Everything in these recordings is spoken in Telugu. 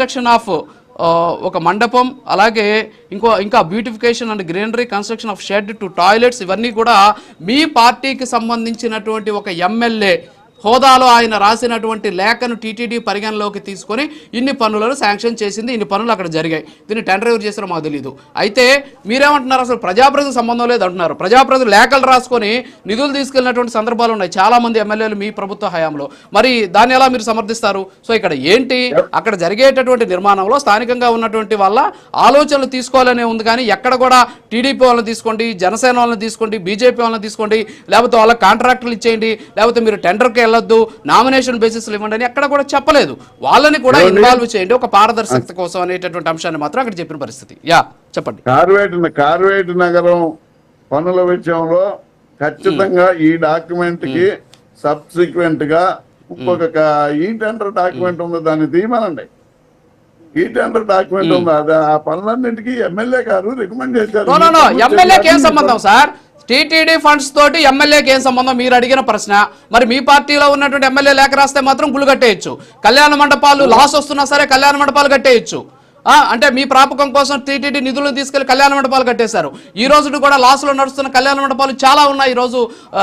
కన్స్ట్రక్షన్ ఆఫ్ ఒక మండపం, అలాగే ఇంకా beautification and greenery, construction of shed to toilets, ఇవన్నీ కూడా మీ పార్టీకి సంబంధించినటువంటి ఒక ఎమ్మెల్యే హోదాలో ఆయన రాసినటువంటి లేఖను టీటీడీ పరిగణలోకి తీసుకొని ఇన్ని పనులను శాంక్షన్ చేసింది, ఇన్ని పనులు అక్కడ జరిగాయి. దీన్ని టెండర్ ఎవరు చేస్తారో మాకు తెలియదు. అయితే మీరేమంటున్నారు, అసలు ప్రజాప్రతినిధులకు సంబంధం లేదు అంటున్నారు. ప్రజాప్రతినిధులు లేఖలు రాసుకొని నిధులు తీసుకెళ్ళినటువంటి సందర్భాలు ఉన్నాయి చాలా మంది ఎమ్మెల్యేలు మీ ప్రభుత్వ హయాంలో. మరి దాన్ని ఎలా మీరు సమర్థిస్తారు? సో ఇక్కడ ఏంటి, అక్కడ జరిగేటటువంటి నిర్మాణంలో స్థానికంగా ఉన్నటువంటి వాళ్ళ ఆలోచనలు తీసుకోవాలనే ఉంది, కానీ ఎక్కడ కూడా టీడీపీ వాళ్ళని తీసుకోండి, జనసేన వాళ్ళని తీసుకోండి, బీజేపీ వాళ్ళని తీసుకోండి, లేకపోతే వాళ్ళ కాంట్రాక్టులు ఇచ్చేయండి, లేకపోతే మీరు టెండర్కి వెళ్ళొద్దు, నామినేషన్ బేసిస్ ఇవ్వండి అని ఎక్కడ కూడా చెప్పలేదు. వాళ్ళని కూడా ఇన్వాల్వ్ చేయండి ఒక పారదర్శకత కోసం అనేటటువంటి అంశాన్ని మాత్రం అక్కడ చెప్పిన పరిస్థితి. చెప్పండి. కార్వేట్ నగరం పనుల విషయంలో ఖచ్చితంగా ఈ డాక్యుమెంట్ కి సబ్సిక్వెంట్ గా ఇంకొక ఈ టెండర్ డాక్యుమెంట్ ఉంది, దాన్ని తీయమనండి. ఈ టెండర్ డాక్యుమెంట్ ఉంది, అది ఆ పనులన్నింటికి ఎమ్మెల్యే గారు రికమెండ్ చేశారు. ఎమ్మెల్యేకి ఏం సంబంధం సార్? టీటీడీ ఫండ్స్ తోటి ఎమ్మెల్యేకి ఏం సంబంధం? మీరు అడిగిన ప్రశ్న. మరి మీ పార్టీలో ఉన్నటువంటి ఎమ్మెల్యే లేఖ రాస్తే మాత్రం గుళ్ళు కట్టేయచ్చు, కళ్యాణ మండపాలు లాస్ వస్తున్నా సరే కళ్యాణ మండపాలు కట్టేయచ్చు. అంటే మీ ప్రాపకం కోసం టీటీడీ నిధులను తీసుకెళ్లి కళ్యాణ మండపాలు కట్టేశారు. ఈ రోజు కూడా లాస్లో నడుస్తున్న కళ్యాణ మండపాలు చాలా ఉన్నాయి ఈ రోజు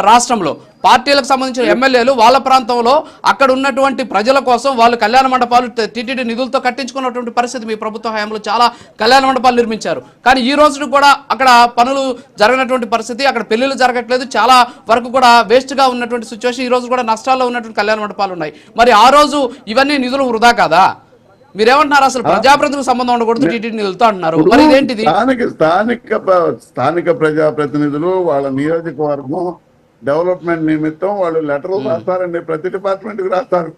రాష్ట్రంలో. పార్టీలకు సంబంధించిన ఎమ్మెల్యేలు వాళ్ళ ప్రాంతంలో అక్కడ ఉన్నటువంటి ప్రజల కోసం వాళ్ళు కళ్యాణ మండపాలు టీటీడీ నిధులతో కట్టించుకున్నటువంటి పరిస్థితి మీ ప్రభుత్వ హయాంలో చాలా కళ్యాణ మండపాలు నిర్మించారు. కానీ ఈ రోజు కూడా అక్కడ పనులు జరగనటువంటి పరిస్థితి, అక్కడ పెళ్లిళ్ళు జరగట్లేదు, చాలా వరకు కూడా వేస్ట్ గా ఉన్నటువంటి సిచ్యువేషన్. ఈ రోజు కూడా నష్టాల్లో ఉన్నటువంటి కళ్యాణ మండపాలు ఉన్నాయి. మరి ఆ రోజు ఇవన్నీ నిధులు వృధా కాదా? మీరేమంటున్నారు, అసలు ప్రజాప్రతినిధులకు సంబంధం ఉండకూడదు టీటీడీ నిధులతో అంటున్నారు. మరి ఇదేంటిది? స్థానిక ప్రజాప్రతినిధులు వాళ్ళ నియోజకవర్గం డెవలప్మెంట్ నిమిత్తం వాళ్ళు లెటర్లు రాస్తారండి, ప్రతి డిపార్ట్మెంట్ కి రాస్తారు.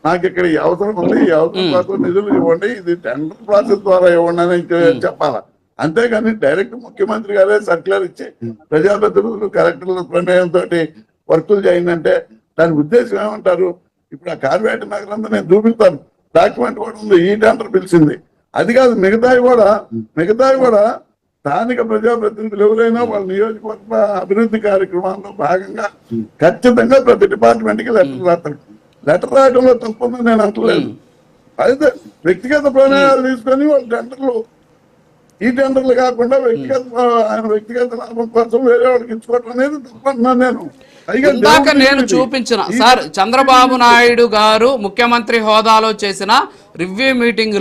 నాకు ఇక్కడ ఈ అవసరం ఉంది, ఈ అవసరం కోసం నిధులు ఇవ్వండి, ఇది టెండర్ ప్రాసెస్ ద్వారా ఇవ్వండి అని చెప్పాలా. అంతేగాని డైరెక్ట్ ముఖ్యమంత్రి గారే సర్క్యులర్ ఇచ్చి ప్రజాప్రతినిధులు కలెక్టర్ల ప్రమేయంతో వర్కులు చేయండి దాని ఉద్దేశం ఏమంటారు? ఇప్పుడు ఆ కార్వేట నగరంలో నేను చూపిస్తాను, డాక్యుమెంట్ కూడా ఉంది, ఈ టెండర్ పిలిచింది. అది కాదు, మిగతావి కూడా స్థానిక ప్రజాప్రతినిధులు ఎవరైనా వాళ్ళ నియోజకవర్గ అభివృద్ధి కార్యక్రమాల్లో భాగంగా ఖచ్చితంగా ప్రతి డిపార్ట్మెంట్ కి లెటర్ రాస్తారు. లెటర్ రాయడంలో తప్పని నేను అంటలేదు. అయితే వ్యక్తిగత ప్రణయాలు తీసుకొని వాళ్ళ టెండర్లు, ఈ టెండర్లు కాకుండా వ్యక్తిగత లాభం కోసం వేరే వాళ్ళకి ఇచ్చుకోవడం అనేది తప్పంటున్నాను నేను. ఇందాక నేను చూపించిన సార్ చంద్రబాబు నాయుడు గారు ముఖ్యమంత్రి హోదాలో చేసిన రివ్యూ మీటింగ్ లో